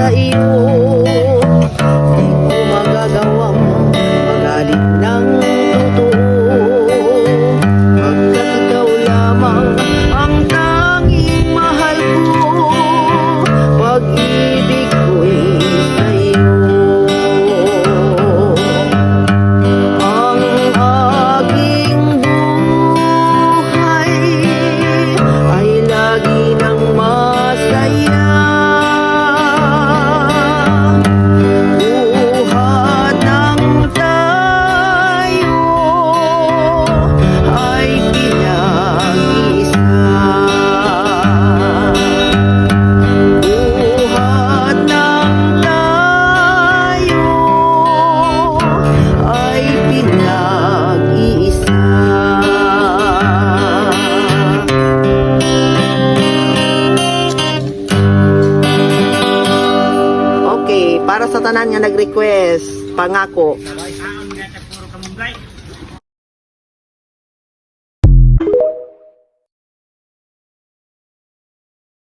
sa iyo. Di ko magagawang magalit ng totoo, pagkat ikaw lamang ang tanging mahal ko. Pag-ibig ko'y sa iyo. Ang aking buhay ay lagi nang masaya. Buhat ng tayo ay pinag-isa. Buhat ng tayo ay pinag-isa. Okay, para sa tanan nga nag-request, pangako.